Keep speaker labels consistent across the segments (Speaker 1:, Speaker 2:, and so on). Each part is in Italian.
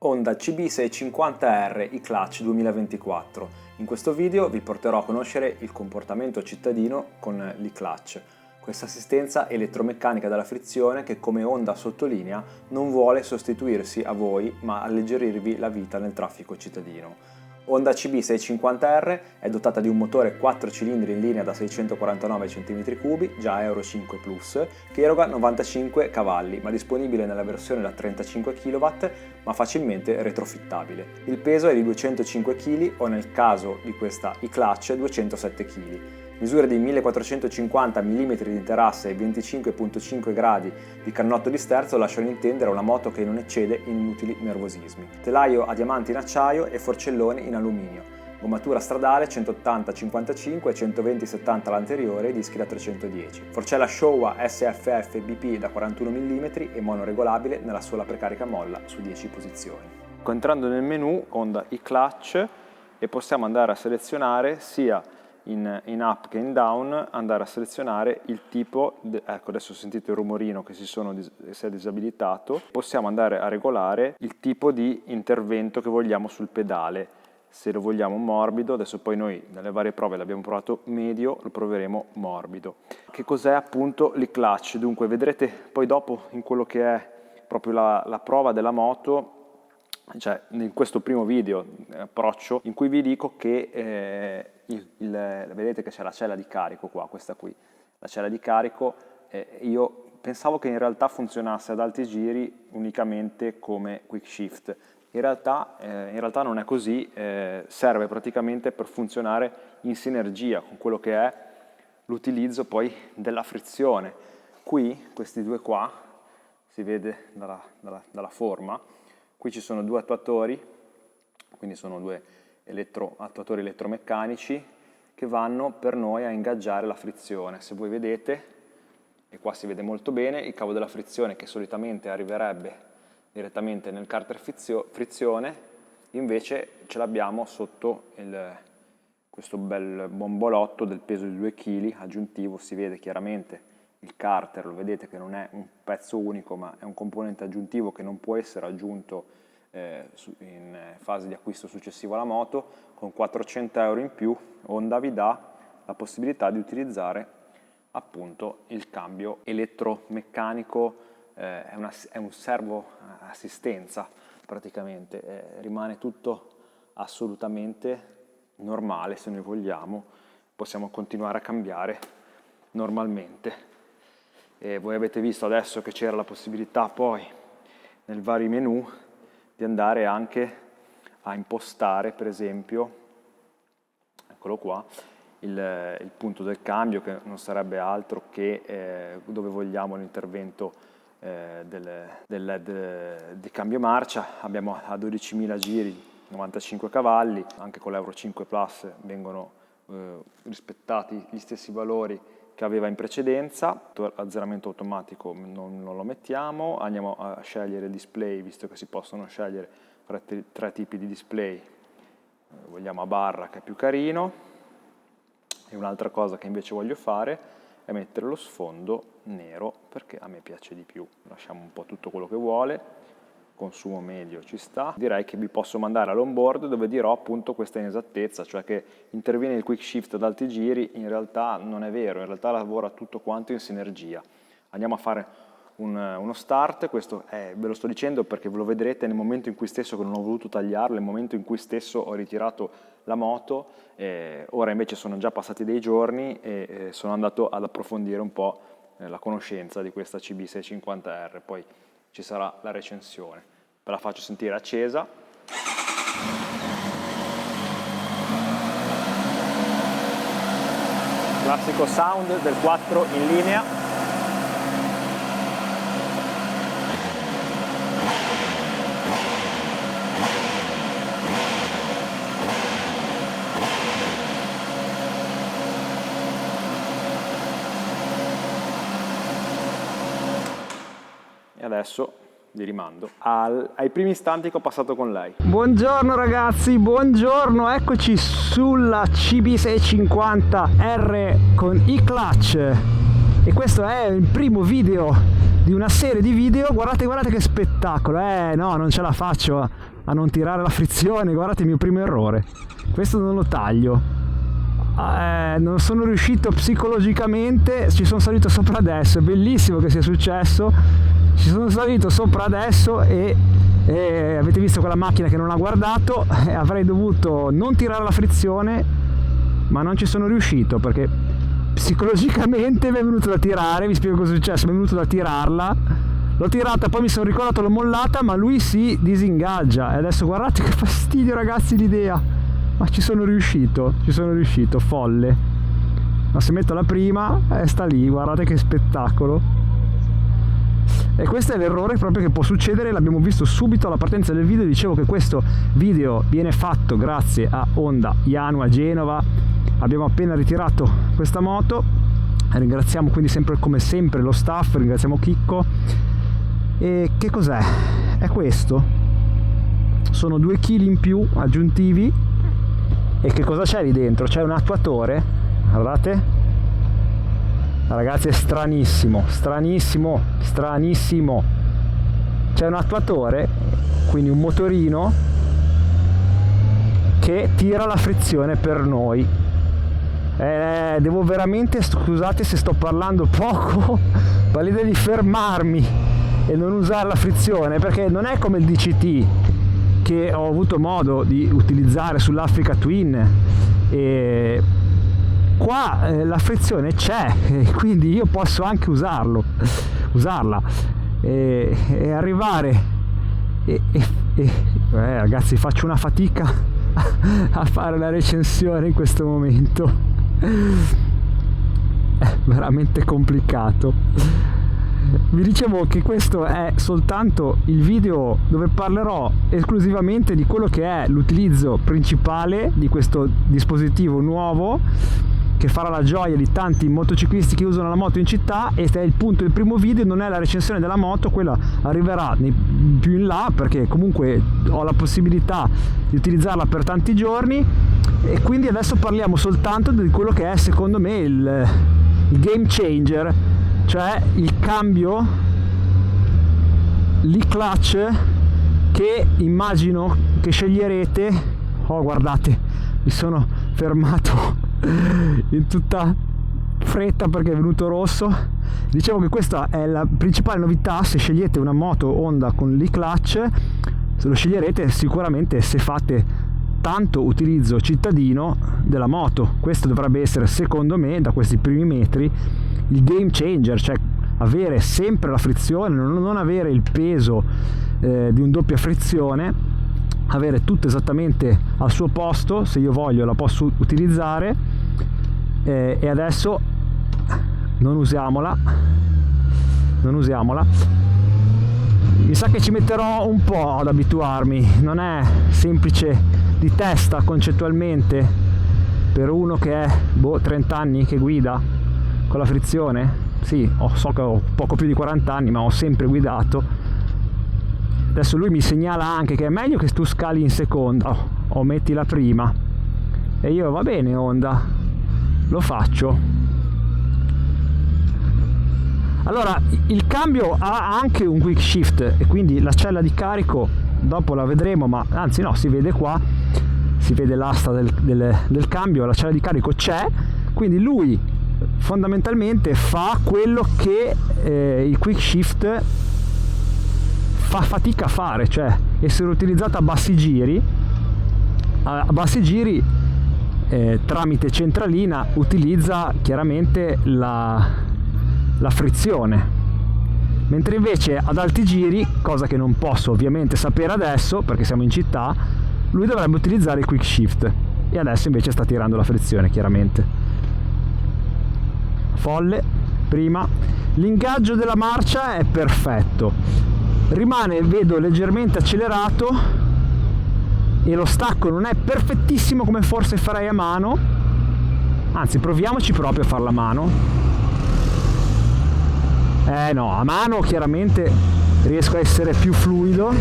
Speaker 1: Honda CB650R e-Clutch 2024. In questo video vi porterò a conoscere il comportamento cittadino con l'e-Clutch, questa assistenza elettromeccanica dalla frizione che, come Honda sottolinea, non vuole sostituirsi a voi ma alleggerirvi la vita nel traffico cittadino. Honda CB650R è dotata di un motore 4 cilindri in linea da 649 cm3, già Euro 5 Plus, che eroga 95 cavalli, ma disponibile nella versione da 35 kW, ma facilmente retrofittabile. Il peso è di 205 kg o, nel caso di questa e-Clutch, 207 kg. Misure di 1450 mm di interasse e 25,5 gradi di cannotto di sterzo lasciano intendere una moto che non eccede in inutili nervosismi. Telaio a diamanti in acciaio e forcellone in alluminio. Gommatura stradale 180-55 e 120-70 all'anteriore e dischi da 310. Forcella Showa SFF BP da 41 mm e monoregolabile nella sola precarica molla su 10 posizioni. Entrando nel menu Honda e-Clutch e possiamo andare a selezionare sia in up che in down, andare a selezionare il tipo, ecco adesso sentite il rumorino che si è disabilitato, possiamo andare a regolare il tipo di intervento che vogliamo sul pedale, se lo vogliamo morbido, adesso poi noi nelle varie prove l'abbiamo provato medio, lo proveremo morbido. Che cos'è appunto l'e-Clutch? Dunque vedrete poi dopo in quello che è proprio la prova della moto, cioè in questo primo video approccio in cui vi dico che vedete che c'è la cella di carico qua, questa qui, la cella di carico, io pensavo che in realtà funzionasse ad alti giri unicamente come quick shift, in realtà non è così, serve praticamente per funzionare in sinergia con quello che è l'utilizzo poi della frizione. Qui, questi due qua, si vede dalla forma, qui ci sono due attuatori, quindi sono due attuatori elettromeccanici che vanno per noi a ingaggiare la frizione. Se voi vedete, e qua si vede molto bene, il cavo della frizione che solitamente arriverebbe direttamente nel carter frizione, invece ce l'abbiamo sotto questo bel bombolotto del peso di 2 kg aggiuntivo. Si vede chiaramente il carter, lo vedete che non è un pezzo unico ma è un componente aggiuntivo che non può essere aggiunto in fase di acquisto successivo alla moto. Con 400 euro in più Honda vi dà la possibilità di utilizzare appunto il cambio elettromeccanico, è un servo assistenza praticamente, rimane tutto assolutamente normale. Se noi vogliamo possiamo continuare a cambiare normalmente. Voi avete visto adesso che c'era la possibilità poi nel vari menu di andare anche a impostare, per esempio, eccolo qua, il punto del cambio, che non sarebbe altro che dove vogliamo l'intervento del LED di cambio marcia. Abbiamo a 12.000 giri 95 cavalli, anche con l'Euro 5 Plus vengono rispettati gli stessi valori che aveva in precedenza. Azzeramento automatico non lo mettiamo, andiamo a scegliere il display, visto che si possono scegliere tre tipi di display, vogliamo a barra che è più carino, e un'altra cosa che invece voglio fare è mettere lo sfondo nero perché a me piace di più. Lasciamo un po' tutto quello che vuole, consumo medio ci sta. Direi che vi posso mandare all'onboard dove dirò appunto questa inesattezza, cioè che interviene il quick shift ad alti giri. In realtà non è vero, in realtà lavora tutto quanto in sinergia. Andiamo a fare uno start, questo ve lo sto dicendo perché ve lo vedrete nel momento in cui stesso che non ho voluto tagliarlo, nel momento in cui stesso ho ritirato la moto, ora invece sono già passati dei giorni e sono andato ad approfondire un po' la conoscenza di questa CB650R, poi ci sarà la recensione. Ve la faccio sentire accesa. Classico sound del 4 in linea. E adesso vi rimando ai primi istanti che ho passato con lei.
Speaker 2: Buongiorno ragazzi, buongiorno, eccoci sulla CB650R con e-Clutch e questo è il primo video di una serie di video. Guardate che spettacolo, no, non ce la faccio a non tirare la frizione, guardate il mio primo errore, questo non lo taglio, non sono riuscito psicologicamente, ci sono salito sopra adesso, è bellissimo che sia successo, ci sono salito sopra adesso e avete visto quella macchina che non ha guardato, avrei dovuto non tirare la frizione, ma non ci sono riuscito perché psicologicamente mi è venuto da tirare. Vi spiego cosa è successo: mi è venuto da tirarla, l'ho tirata, poi mi sono ricordato, l'ho mollata, ma lui si disingaggia, e adesso guardate che fastidio ragazzi l'idea, ma ci sono riuscito, folle. Ma se metto la prima sta lì, guardate che spettacolo. E questo è l'errore proprio che può succedere, l'abbiamo visto subito alla partenza del video. Dicevo che questo video viene fatto grazie a Honda Yanua Genova. Abbiamo appena ritirato questa moto, ringraziamo quindi come sempre lo staff, ringraziamo Chicco. E che cos'è? È questo, sono 2 kg in più aggiuntivi. E che cosa c'è lì dentro? C'è un attuatore, guardate ragazzi, è stranissimo, c'è un attuatore, quindi un motorino che tira la frizione per noi. Devo veramente, scusate se sto parlando poco, ma l'idea di fermarmi e non usare la frizione, perché non è come il DCT che ho avuto modo di utilizzare sull'Africa Twin, e qua la frizione c'è, quindi io posso anche usarla e arrivare ragazzi, faccio una fatica a fare la recensione in questo momento, è veramente complicato. Vi dicevo che questo è soltanto il video dove parlerò esclusivamente di quello che è l'utilizzo principale di questo dispositivo nuovo, che farà la gioia di tanti motociclisti che usano la moto in città. E è il punto del primo video, non è la recensione della moto, quella arriverà più in là, perché comunque ho la possibilità di utilizzarla per tanti giorni. E quindi adesso parliamo soltanto di quello che è secondo me il game changer, cioè il cambio l'e-clutch che immagino che sceglierete. Guardate, mi sono fermato in tutta fretta perché è venuto rosso. Dicevo che questa è la principale novità se scegliete una moto Honda con l'e-clutch. Se lo sceglierete sicuramente se fate tanto utilizzo cittadino della moto. Questo dovrebbe essere, secondo me, da questi primi metri, il game changer, cioè avere sempre la frizione, non avere il peso di un doppia frizione, avere tutto esattamente al suo posto. Se io voglio la posso utilizzare, e adesso non usiamola. Mi sa che ci metterò un po' ad abituarmi, non è semplice di testa concettualmente per uno che è 30 anni che guida con la frizione. Sì, so che ho poco più di 40 anni, ma ho sempre guidato. Adesso lui mi segnala anche che è meglio che tu scali in seconda o metti la prima, e io va bene Honda, lo faccio. Allora, il cambio ha anche un quick shift, e quindi la cella di carico dopo la vedremo, ma anzi no, si vede qua, si vede l'asta del cambio, la cella di carico c'è, quindi lui fondamentalmente fa quello che il quick shift fa fatica a fare, cioè essere utilizzata a bassi giri. Tramite centralina utilizza chiaramente la frizione, mentre invece ad alti giri, cosa che non posso ovviamente sapere adesso perché siamo in città, lui dovrebbe utilizzare il quick shift, e adesso invece sta tirando la frizione chiaramente. Folle. Prima l'ingaggio della marcia è perfetto, rimane, vedo, leggermente accelerato, e lo stacco non è perfettissimo come forse farei a mano, anzi proviamoci proprio a farla a mano. No, a mano chiaramente riesco a essere più fluido.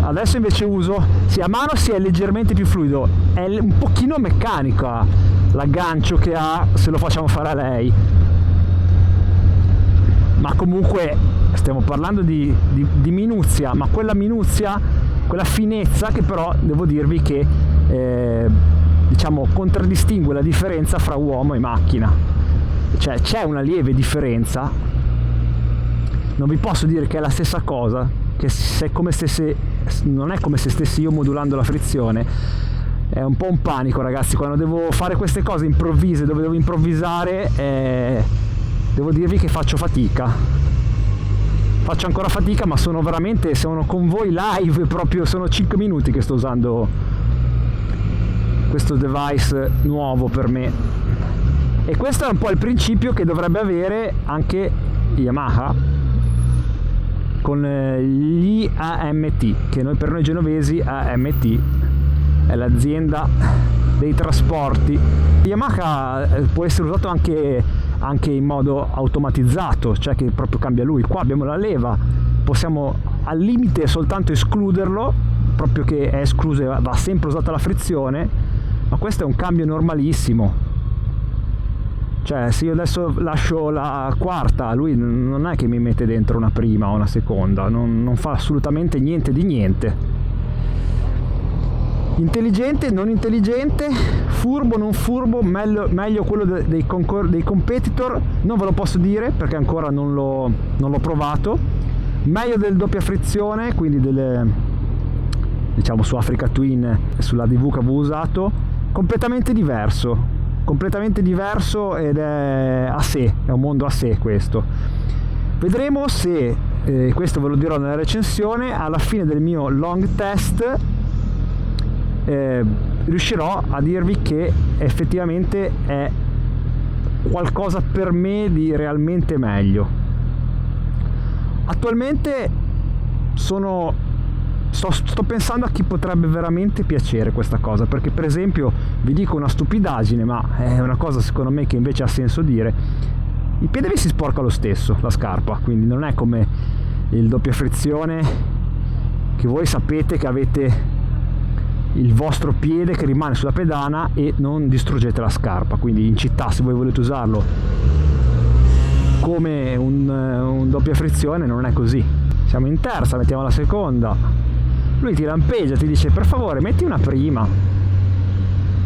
Speaker 2: Adesso invece uso, sì, a mano si è leggermente più fluido, è un pochino meccanica l'aggancio che ha se lo facciamo fare a lei. ma comunque stiamo parlando di minuzia, ma quella minuzia, quella finezza che però devo dirvi che diciamo contraddistingue la differenza fra uomo e macchina. Cioè c'è una lieve differenza, non vi posso dire che è la stessa cosa, che se come se non è come se stessi io modulando la frizione. È un po' un panico, ragazzi, quando devo fare queste cose improvvise, dove devo improvvisare, devo dirvi che faccio ancora fatica, ma sono con voi live, proprio sono 5 minuti che sto usando questo device nuovo per me, e questo è un po' il principio che dovrebbe avere anche Yamaha con gli AMT, che per noi genovesi AMT è l'azienda dei trasporti. Yamaha può essere usato anche in modo automatizzato, cioè che proprio cambia lui. Qua abbiamo la leva, possiamo al limite soltanto escluderlo, proprio che è escluso, va sempre usata la frizione, ma questo è un cambio normalissimo. Cioè se io adesso lascio la quarta, lui non è che mi mette dentro una prima o una seconda, non fa assolutamente niente di niente. Intelligente, non intelligente, furbo, non furbo, meglio quello dei competitor, non ve lo posso dire perché ancora non l'ho provato. Meglio del doppia frizione, quindi diciamo su Africa Twin e sulla DV che avevo usato, completamente diverso ed è a sé, è un mondo a sé questo. Vedremo se, questo ve lo dirò nella recensione, alla fine del mio long test riuscirò a dirvi che effettivamente è qualcosa per me di realmente meglio. Attualmente sto pensando a chi potrebbe veramente piacere questa cosa, perché per esempio vi dico una stupidaggine, ma è una cosa secondo me che invece ha senso dire: il piede vi si sporca lo stesso, la scarpa, quindi non è come il doppia frizione che voi sapete che avete il vostro piede che rimane sulla pedana e non distruggete la scarpa. Quindi in città, se voi volete usarlo come un doppia frizione, non è così. Siamo in terza, mettiamo la seconda, lui ti lampeggia, ti dice per favore metti una prima,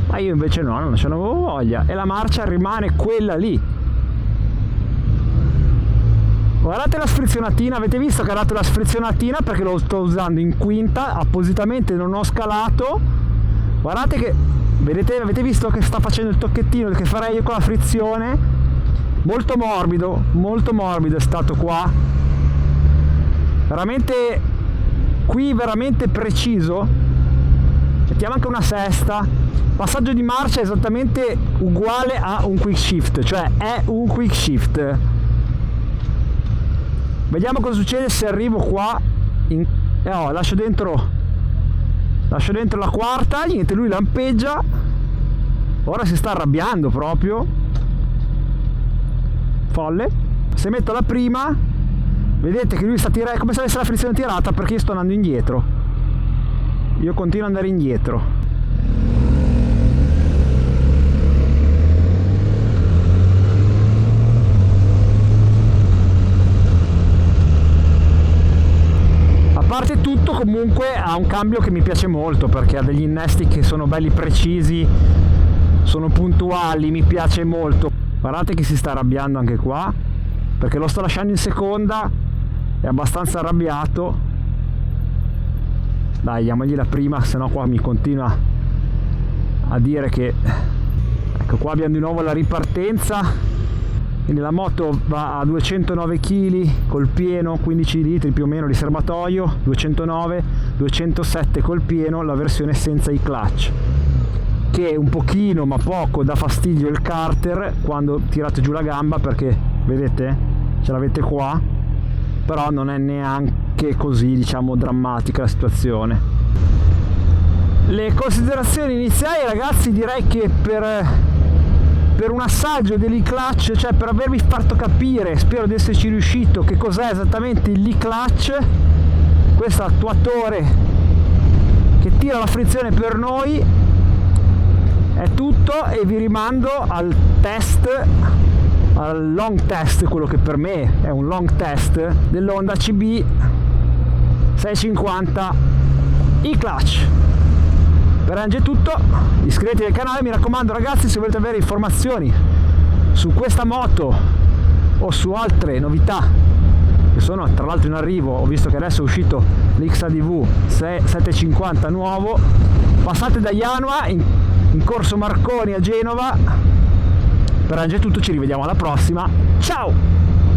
Speaker 2: ma io invece no, non ce n'avevo voglia, e la marcia rimane quella lì. Guardate la sfrizionatina, avete visto che ha dato la sfrizionatina perché lo sto usando in quinta, appositamente non ho scalato. Guardate che, avete visto che sta facendo il tocchettino che farei io con la frizione? Molto morbido è stato qua. Veramente, qui veramente preciso. Mettiamo anche una sesta. Passaggio di marcia è esattamente uguale a un quick shift, cioè è un quick shift. Vediamo cosa succede se arrivo qua lascio dentro la quarta, niente, lui lampeggia, ora si sta arrabbiando proprio, folle. Se metto la prima, vedete che lui sta tirando, è come se avesse la frizione tirata, perché io sto andando indietro, io continuo ad andare indietro. A parte tutto, comunque ha un cambio che mi piace molto, perché ha degli innesti che sono belli precisi, sono puntuali, mi piace molto. Guardate che si sta arrabbiando anche qua, perché lo sto lasciando in seconda, è abbastanza arrabbiato. Dai, diamogli la prima, se no qua mi continua a dire che... Ecco, qua abbiamo di nuovo la ripartenza. Quindi la moto va a 209 kg col pieno, 15 litri più o meno di serbatoio, 209, 207 col pieno, la versione senza i clutch, che un pochino ma poco dà fastidio il carter quando tirate giù la gamba, perché vedete ce l'avete qua, però non è neanche così, diciamo, drammatica la situazione. Le considerazioni iniziali, ragazzi, direi che per un assaggio dell'e-clutch, cioè per avervi fatto capire, spero di esserci riuscito, che cos'è esattamente l'e-clutch, questo attuatore che tira la frizione per noi, è tutto, e vi rimando al test al long test, quello che per me è un long test dell'Honda CB 650 e-clutch. Per oggi è tutto, iscrivetevi al canale, mi raccomando ragazzi, se volete avere informazioni su questa moto o su altre novità che sono tra l'altro in arrivo. Ho visto che adesso è uscito l'XADV 750 nuovo, passate da Janua in corso Marconi a Genova. Per oggi è tutto, ci rivediamo alla prossima, ciao!